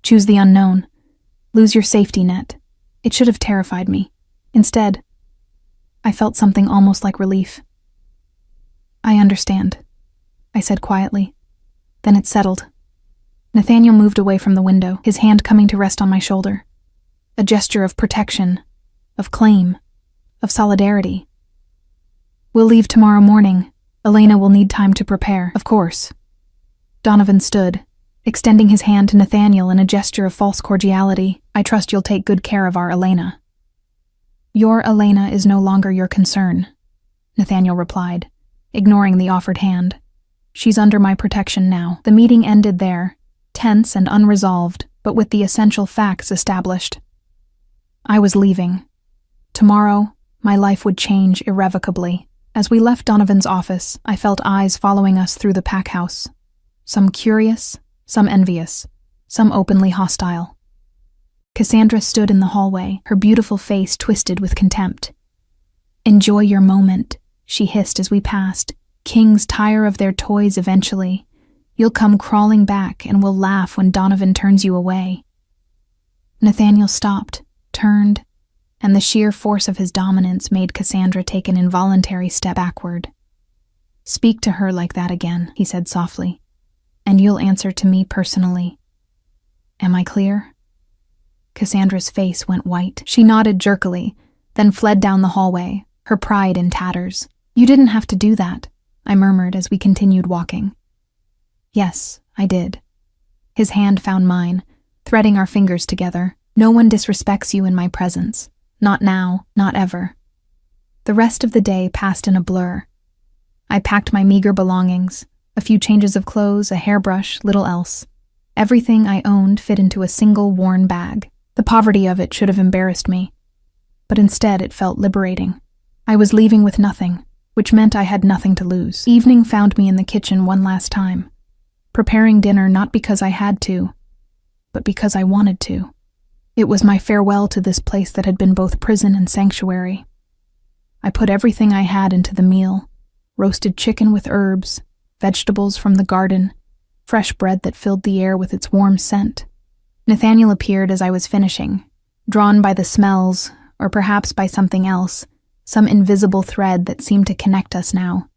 Choose the unknown. Lose your safety net." It should have terrified me. Instead, I felt something almost like relief. "I understand," I said quietly. Then it settled. Nathaniel moved away from the window, his hand coming to rest on my shoulder. A gesture of protection, of claim, of solidarity. "We'll leave tomorrow morning. Elena will need time to prepare." "Of course." Donovan stood, extending his hand to Nathaniel in a gesture of false cordiality. "I trust you'll take good care of our Elena." "Your Elena is no longer your concern," Nathaniel replied, ignoring the offered hand. "She's under my protection now." The meeting ended there, tense and unresolved, but with the essential facts established. I was leaving, Tomorrow, my life would change irrevocably. As we left Donovan's office, I felt eyes following us through the pack house. Some curious, some envious, some openly hostile. Cassandra stood in the hallway, her beautiful face twisted with contempt. "Enjoy your moment," she hissed as we passed. "Kings tire of their toys eventually. You'll come crawling back and we'll laugh when Donovan turns you away." Nathaniel stopped, turned, and the sheer force of his dominance made Cassandra take an involuntary step backward. "Speak to her like that again," he said softly, "and you'll answer to me personally. Am I clear?" Cassandra's face went white. She nodded jerkily, then fled down the hallway, her pride in tatters. "You didn't have to do that," I murmured as we continued walking. "Yes, I did." His hand found mine, threading our fingers together. "No one disrespects you in my presence. Not now, not ever." The rest of the day passed in a blur. I packed my meager belongings, a few changes of clothes, a hairbrush, little else. Everything I owned fit into a single worn bag. The poverty of it should have embarrassed me, but instead it felt liberating. I was leaving with nothing, which meant I had nothing to lose. Evening found me in the kitchen one last time, preparing dinner not because I had to, but because I wanted to. It was my farewell to this place that had been both prison and sanctuary. I put everything I had into the meal: roasted chicken with herbs, vegetables from the garden, fresh bread that filled the air with its warm scent. Nathaniel appeared as I was finishing, drawn by the smells, or perhaps by something else, some invisible thread that seemed to connect us now.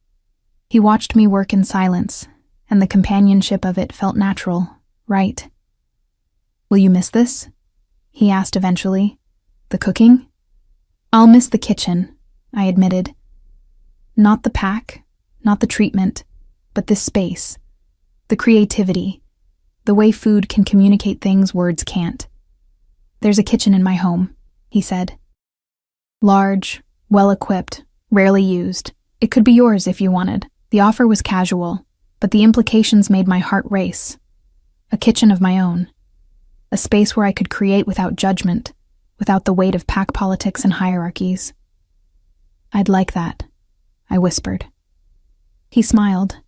He watched me work in silence, and the companionship of it felt natural, right. "Will you miss this?" he asked eventually. "The cooking?" "I'll miss the kitchen," I admitted. "Not the pack, not the treatment, but this space, the creativity, the way food can communicate things words can't." "There's a kitchen in my home," he said. "Large, well-equipped, rarely used. It could be yours if you wanted." The offer was casual, but the implications made my heart race. A kitchen of my own. A space where I could create without judgment, without the weight of pack politics and hierarchies. "I'd like that," I whispered. He smiled,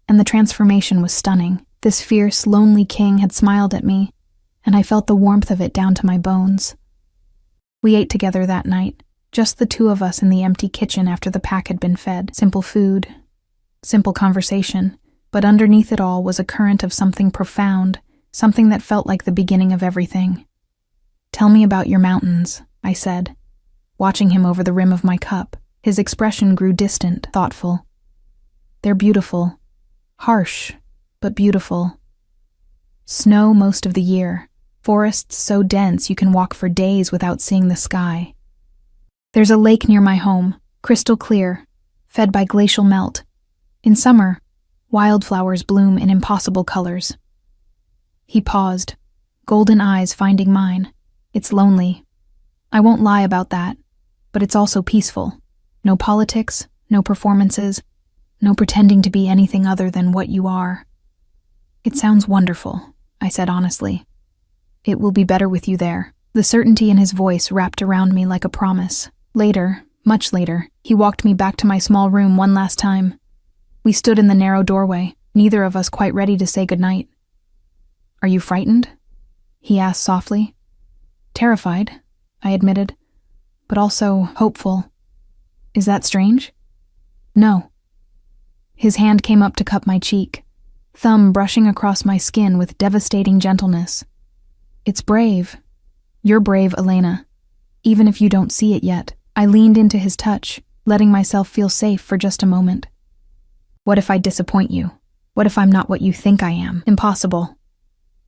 and the transformation was stunning. This fierce, lonely king had smiled at me, and I felt the warmth of it down to my bones. We ate together that night, just the two of us in the empty kitchen after the pack had been fed. Simple food, simple conversation, but underneath it all was a current of something profound, something that felt like the beginning of everything. "Tell me about your mountains," I said, watching him over the rim of my cup. His expression grew distant, thoughtful. "They're beautiful. Harsh, but beautiful. Snow most of the year. Forests so dense you can walk for days without seeing the sky. There's a lake near my home, crystal clear, fed by glacial melt. In summer, wildflowers bloom in impossible colors." He paused, golden eyes finding mine. "It's lonely. I won't lie about that, but it's also peaceful. No politics, no performances, no pretending to be anything other than what you are." "It sounds wonderful," I said honestly. "It will be better with you there." The certainty in his voice wrapped around me like a promise. Later, much later, he walked me back to my small room one last time. We stood in the narrow doorway, neither of us quite ready to say goodnight. "Are you frightened?" he asked softly. "Terrified," I admitted, "but also hopeful." "Is that strange?" "No." His hand came up to cup my cheek, thumb brushing across my skin with devastating gentleness. "It's brave. You're brave, Elena, even if you don't see it yet." I leaned into his touch, letting myself feel safe for just a moment. "What if I disappoint you? What if I'm not what you think I am?" "Impossible."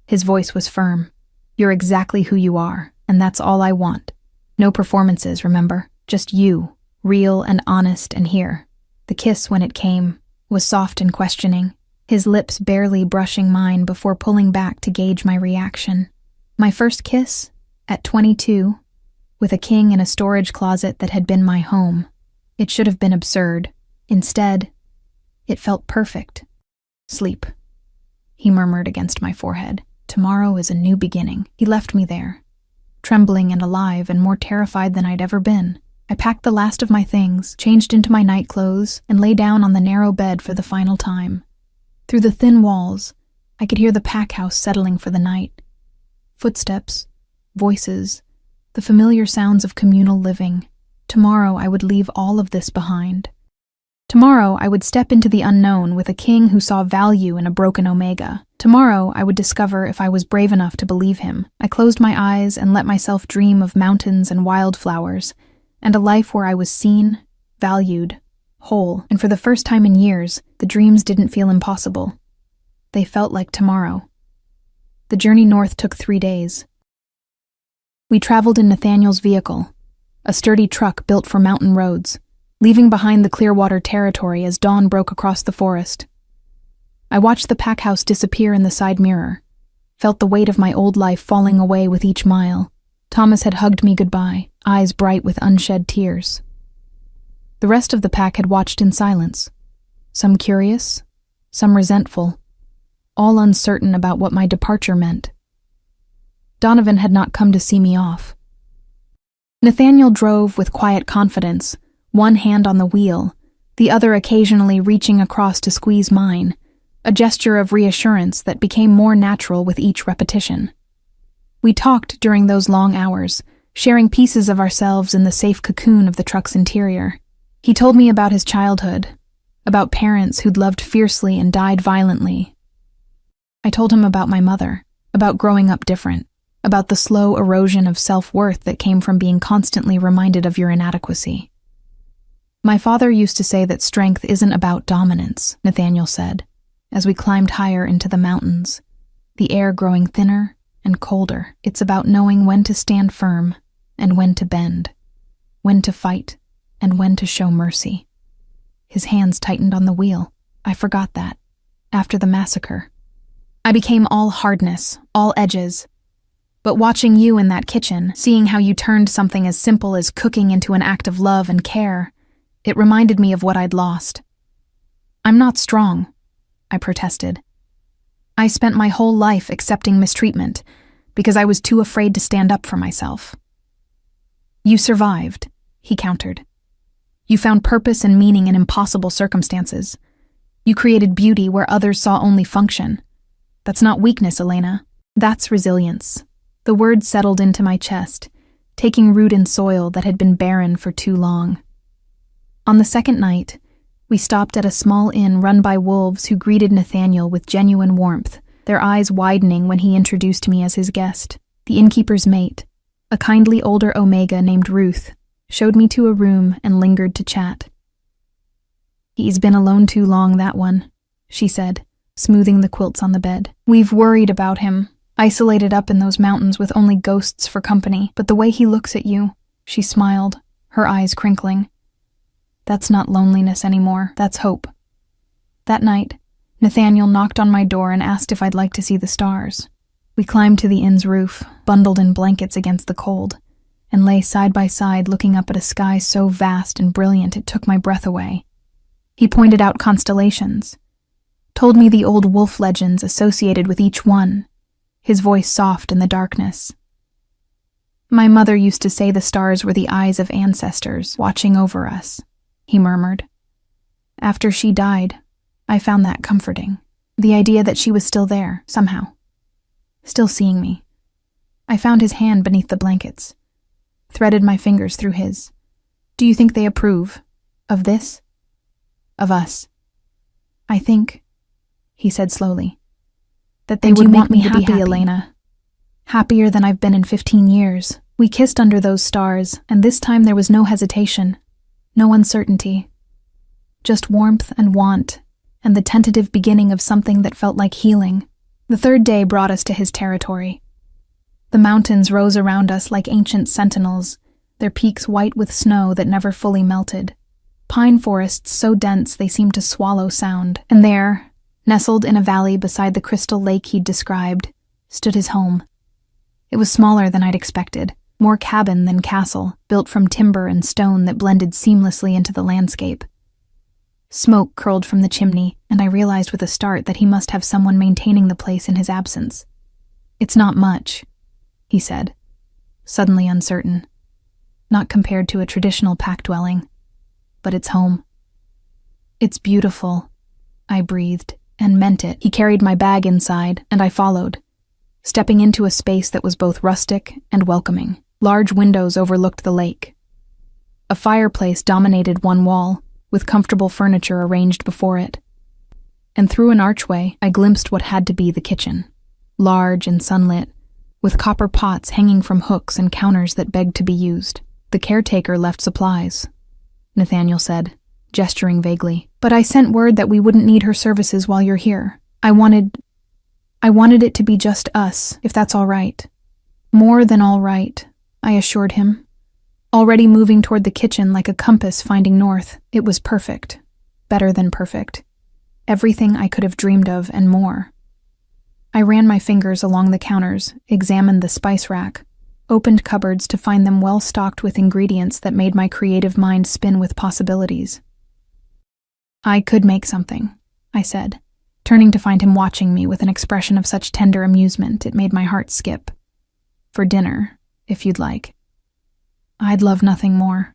His voice was firm. "You're exactly who you are, and that's all I want. No performances, remember? Just you, real and honest and here." The kiss, when it came, was soft and questioning, his lips barely brushing mine before pulling back to gauge my reaction. My first kiss, at 22, with a king in a storage closet that had been my home. It should have been absurd. Instead, it felt perfect. "Sleep," he murmured against my forehead. "Tomorrow is a new beginning." He left me there, trembling and alive and more terrified than I'd ever been. I packed the last of my things, changed into my night clothes, and lay down on the narrow bed for the final time. Through the thin walls, I could hear the pack house settling for the night. Footsteps, voices, the familiar sounds of communal living. Tomorrow I would leave all of this behind. Tomorrow I would step into the unknown with a king who saw value in a broken Omega. Tomorrow I would discover if I was brave enough to believe him. I closed my eyes and let myself dream of mountains and wildflowers, and a life where I was seen, valued, whole. And for the first time in years, the dreams didn't feel impossible. They felt like tomorrow. The journey north took 3 days. We traveled in Nathaniel's vehicle, a sturdy truck built for mountain roads, leaving behind the Clearwater territory as dawn broke across the forest. I watched the pack house disappear in the side mirror, felt the weight of my old life falling away with each mile. Thomas had hugged me goodbye, eyes bright with unshed tears. The rest of the pack had watched in silence, some curious, some resentful, all uncertain about what my departure meant. Donovan had not come to see me off. Nathaniel drove with quiet confidence, one hand on the wheel, the other occasionally reaching across to squeeze mine, a gesture of reassurance that became more natural with each repetition. We talked during those long hours, sharing pieces of ourselves in the safe cocoon of the truck's interior. He told me about his childhood, about parents who'd loved fiercely and died violently. I told him about my mother, about growing up different, about the slow erosion of self-worth that came from being constantly reminded of your inadequacy. My father used to say that strength isn't about dominance, Nathaniel said, as we climbed higher into the mountains, the air growing thinner and colder. It's about knowing when to stand firm and when to bend, when to fight and when to show mercy. His hands tightened on the wheel. I forgot that. After the massacre, I became all hardness, all edges. But watching you in that kitchen, seeing how you turned something as simple as cooking into an act of love and care, it reminded me of what I'd lost. I'm not strong, I protested. I spent my whole life accepting mistreatment because I was too afraid to stand up for myself. You survived, he countered. You found purpose and meaning in impossible circumstances. You created beauty where others saw only function. That's not weakness, Elena. That's resilience. The word settled into my chest, taking root in soil that had been barren for too long. On the second night, we stopped at a small inn run by wolves who greeted Nathaniel with genuine warmth, their eyes widening when he introduced me as his guest. The innkeeper's mate, a kindly older Omega named Ruth, showed me to a room and lingered to chat. He's been alone too long, that one, she said, smoothing the quilts on the bed. We've worried about him, isolated up in those mountains with only ghosts for company, but the way he looks at you, she smiled, her eyes crinkling. That's not loneliness anymore, that's hope. That night, Nathaniel knocked on my door and asked if I'd like to see the stars. We climbed to the inn's roof, bundled in blankets against the cold, and lay side by side looking up at a sky so vast and brilliant it took my breath away. He pointed out constellations, told me the old wolf legends associated with each one, his voice soft in the darkness. My mother used to say the stars were the eyes of ancestors watching over us, he murmured. After she died, I found that comforting. The idea that she was still there, somehow. Still seeing me. I found his hand beneath the blankets, threaded my fingers through his. Do you think they approve of this? Of us? I think, he said slowly, that they would want me to be happy, Elena. Happier than I've been in 15 years. We kissed under those stars, and this time there was no hesitation. No uncertainty, just warmth and want, and the tentative beginning of something that felt like healing. The third day brought us to his territory. The mountains rose around us like ancient sentinels, their peaks white with snow that never fully melted. Pine forests so dense they seemed to swallow sound, and there, nestled in a valley beside the crystal lake he'd described, stood his home. It was smaller than I'd expected. More cabin than castle, built from timber and stone that blended seamlessly into the landscape. Smoke curled from the chimney, and I realized with a start that he must have someone maintaining the place in his absence. It's not much, he said, suddenly uncertain. not compared to a traditional pack dwelling, but it's home. It's beautiful, I breathed, and meant it. He carried my bag inside, and I followed, stepping into a space that was both rustic and welcoming. Large windows overlooked the lake. A fireplace dominated one wall, with comfortable furniture arranged before it. And through an archway, I glimpsed what had to be the kitchen, large and sunlit, with copper pots hanging from hooks and counters that begged to be used. The caretaker left supplies, Nathaniel said, gesturing vaguely. But I sent word that we wouldn't need her services while you're here. I wanted it to be just us, if that's all right. More than all right, I assured him, already moving toward the kitchen like a compass finding north. It was perfect, better than perfect. Everything I could have dreamed of and more. I ran my fingers along the counters, examined the spice rack, opened cupboards to find them well stocked with ingredients that made my creative mind spin with possibilities. I could make something, I said, turning to find him watching me with an expression of such tender amusement it made my heart skip. For dinner, if you'd like. I'd love nothing more.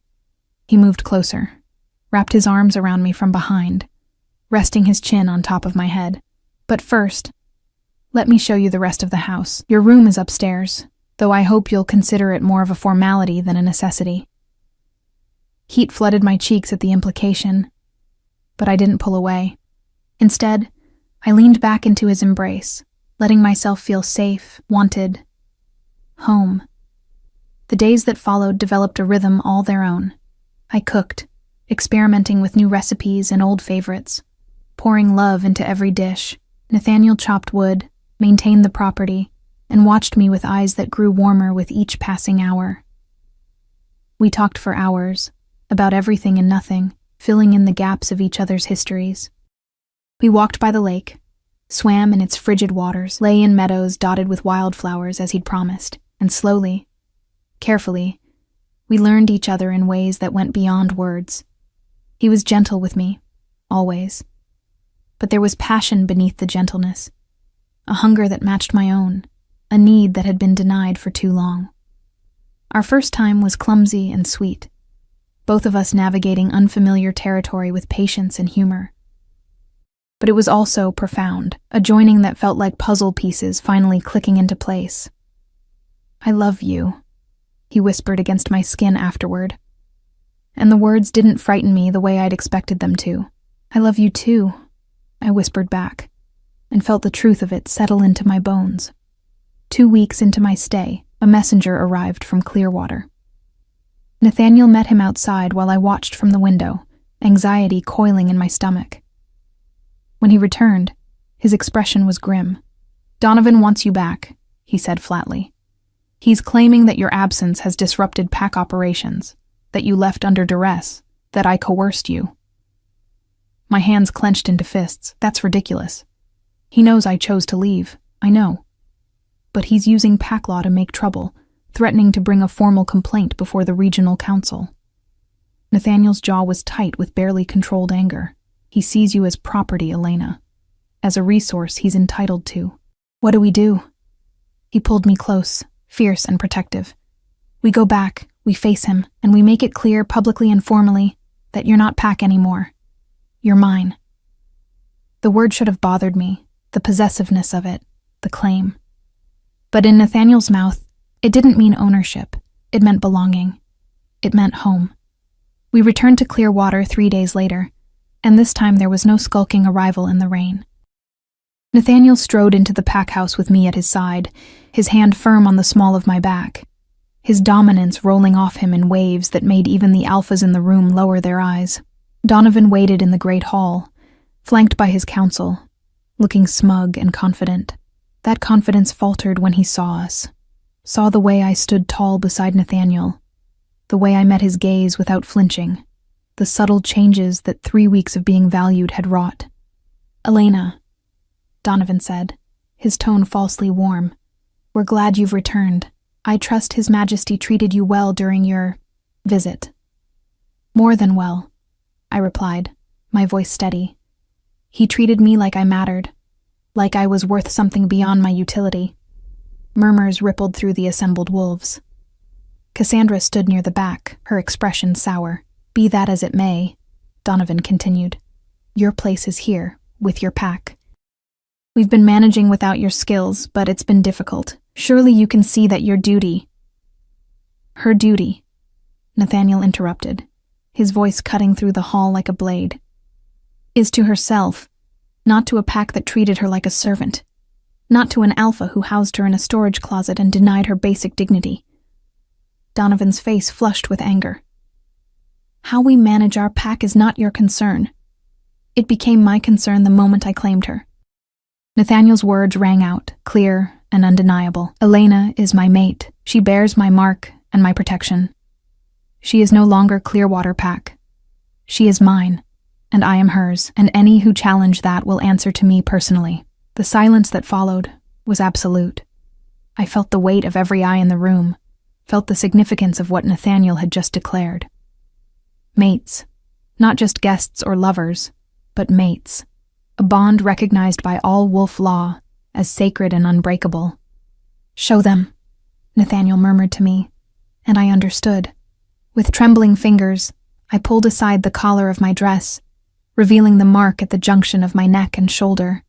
He moved closer, wrapped his arms around me from behind, resting his chin on top of my head. But first, let me show you the rest of the house. Your room is upstairs, though I hope you'll consider it more of a formality than a necessity. Heat flooded my cheeks at the implication, but I didn't pull away. Instead, I leaned back into his embrace, letting myself feel safe, wanted, home. The days that followed developed a rhythm all their own. I cooked, experimenting with new recipes and old favorites, pouring love into every dish. Nathaniel chopped wood, maintained the property, and watched me with eyes that grew warmer with each passing hour. We talked for hours, about everything and nothing, filling in the gaps of each other's histories. We walked by the lake, swam in its frigid waters, lay in meadows dotted with wildflowers as he'd promised, and slowly, carefully, we learned each other in ways that went beyond words. He was gentle with me, always. But there was passion beneath the gentleness, a hunger that matched my own, a need that had been denied for too long. Our first time was clumsy and sweet, both of us navigating unfamiliar territory with patience and humor. But it was also profound, a joining that felt like puzzle pieces finally clicking into place. I love you, he whispered against my skin afterward. And the words didn't frighten me the way I'd expected them to. I love you too, I whispered back, and felt the truth of it settle into my bones. 2 weeks into my stay, a messenger arrived from Clearwater. Nathaniel met him outside while I watched from the window, anxiety coiling in my stomach. When he returned, his expression was grim. "Donovan wants you back," he said flatly. "He's claiming that your absence has disrupted pack operations, that you left under duress, that I coerced you." My hands clenched into fists. That's ridiculous. He knows I chose to leave, I know. But he's using pack law to make trouble, threatening to bring a formal complaint before the regional council. Nathaniel's jaw was tight with barely controlled anger. He sees you as property, Elena. As a resource he's entitled to. What do we do? He pulled me close, fierce and protective. We go back, we face him, and we make it clear publicly and formally that you're not pack anymore. You're mine. The word should have bothered me, the possessiveness of it, the claim. But in Nathaniel's mouth, it didn't mean ownership. It meant belonging. It meant home. We returned to Clearwater 3 days later, and this time there was no skulking arrival in the rain. Nathaniel strode into the pack house with me at his side, his hand firm on the small of my back, his dominance rolling off him in waves that made even the alphas in the room lower their eyes. Donovan waited in the great hall, flanked by his council, looking smug and confident. That confidence faltered when he saw us, saw the way I stood tall beside Nathaniel, the way I met his gaze without flinching, the subtle changes that 3 weeks of being valued had wrought. "Elena," Donovan said, his tone falsely warm, "we're glad you've returned. I trust His Majesty treated you well during your visit." "More than well," I replied, my voice steady. "He treated me like I mattered, like I was worth something beyond my utility." Murmurs rippled through the assembled wolves. Cassandra stood near the back, her expression sour. "Be that as it may," Donovan continued, "your place is here, with your pack. We've been managing without your skills, but it's been difficult. Surely you can see that your duty—" "Her duty," Nathaniel interrupted, his voice cutting through the hall like a blade, "is to herself, not to a pack that treated her like a servant, not to an alpha who housed her in a storage closet and denied her basic dignity." Donovan's face flushed with anger. "How we manage our pack is not your concern. It became my concern the moment I claimed her." Nathaniel's words rang out, clear and undeniable. "Elena is my mate. She bears my mark and my protection. She is no longer Clearwater Pack. She is mine, and I am hers, and any who challenge that will answer to me personally." The silence that followed was absolute. I felt the weight of every eye in the room, felt the significance of what Nathaniel had just declared. Mates, not just guests or lovers, but mates, a bond recognized by all wolf law as sacred and unbreakable. "Show them," Nathaniel murmured to me, and I understood. With trembling fingers, I pulled aside the collar of my dress, revealing the mark at the junction of my neck and shoulder,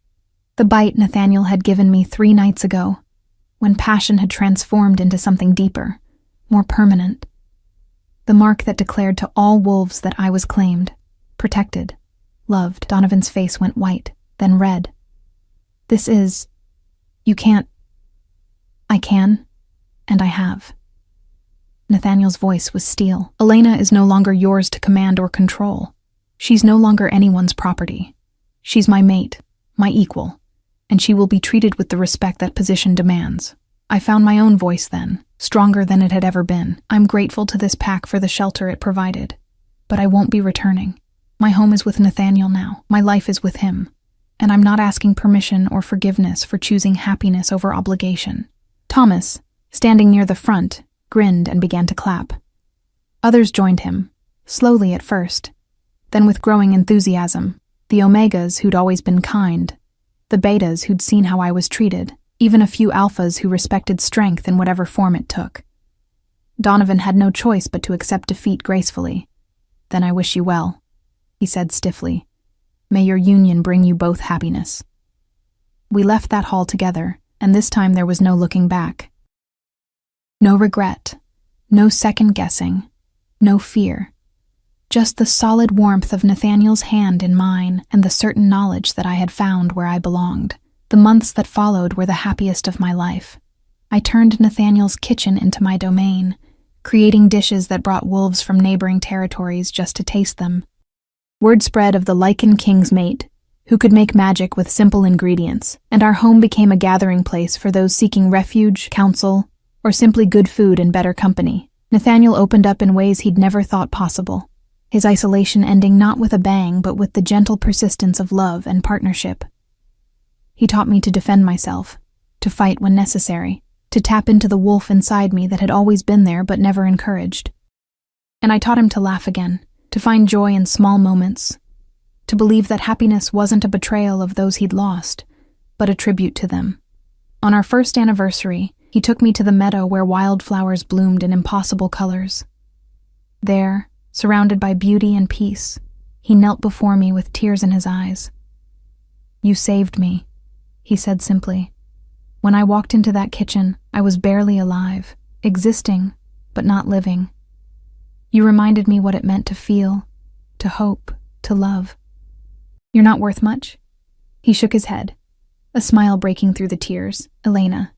the bite Nathaniel had given me 3 nights ago, when passion had transformed into something deeper, more permanent. The mark that declared to all wolves that I was claimed, protected, loved. Donovan's face went white, then red. "This is... You can't..." "I can, and I have." Nathaniel's voice was steel. "Elena is no longer yours to command or control. She's no longer anyone's property. She's my mate, my equal, and she will be treated with the respect that position demands." I found my own voice then, stronger than it had ever been. "I'm grateful to this pack for the shelter it provided, but I won't be returning. My home is with Nathaniel now. My life is with him, and I'm not asking permission or forgiveness for choosing happiness over obligation." Thomas, standing near the front, grinned and began to clap. Others joined him, slowly at first, then with growing enthusiasm. The Omegas who'd always been kind, the Betas who'd seen how I was treated, even a few Alphas who respected strength in whatever form it took. Donovan had no choice but to accept defeat gracefully. "Then I wish you well," he said stiffly. "May your union bring you both happiness." We left that hall together, and this time there was no looking back. No regret, no second-guessing, no fear. Just the solid warmth of Nathaniel's hand in mine and the certain knowledge that I had found where I belonged. The months that followed were the happiest of my life. I turned Nathaniel's kitchen into my domain, creating dishes that brought wolves from neighboring territories just to taste them. Word spread of the Lycan king's mate, who could make magic with simple ingredients, and our home became a gathering place for those seeking refuge, counsel, or simply good food and better company. Nathaniel opened up in ways he'd never thought possible, his isolation ending not with a bang but with the gentle persistence of love and partnership. He taught me to defend myself, to fight when necessary, to tap into the wolf inside me that had always been there but never encouraged. And I taught him to laugh again, to find joy in small moments, to believe that happiness wasn't a betrayal of those he'd lost, but a tribute to them. On our first anniversary, he took me to the meadow where wildflowers bloomed in impossible colors. There, surrounded by beauty and peace, he knelt before me with tears in his eyes. "You saved me," he said simply. "When I walked into that kitchen, I was barely alive, existing, but not living. You reminded me what it meant to feel, to hope, to love." "You're not worth much?" He shook his head, a smile breaking through the tears. "Elena,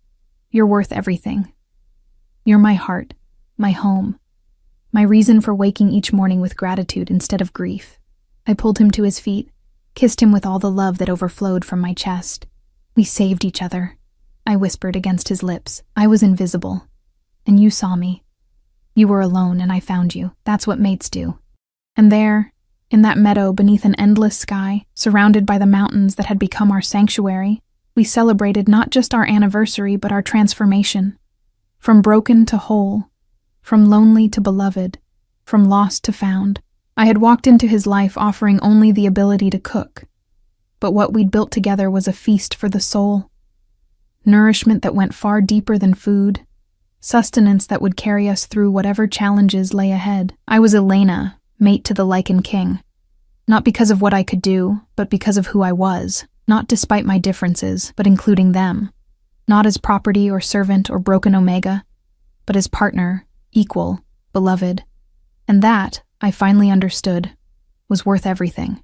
you're worth everything. You're my heart, my home, my reason for waking each morning with gratitude instead of grief." I pulled him to his feet, kissed him with all the love that overflowed from my chest. "We saved each other," I whispered against his lips. "I was invisible, and you saw me. You were alone, and I found you. That's what mates do." And there, in that meadow beneath an endless sky, surrounded by the mountains that had become our sanctuary, we celebrated not just our anniversary but our transformation. From broken to whole, from lonely to beloved, from lost to found. I had walked into his life offering only the ability to cook, but what we'd built together was a feast for the soul. Nourishment that went far deeper than food, sustenance that would carry us through whatever challenges lay ahead. I was Elena, mate to the Lycan king. Not because of what I could do, but because of who I was. Not despite my differences, but including them. Not as property or servant or broken omega, but as partner, equal, beloved. And that, I finally understood, was worth everything.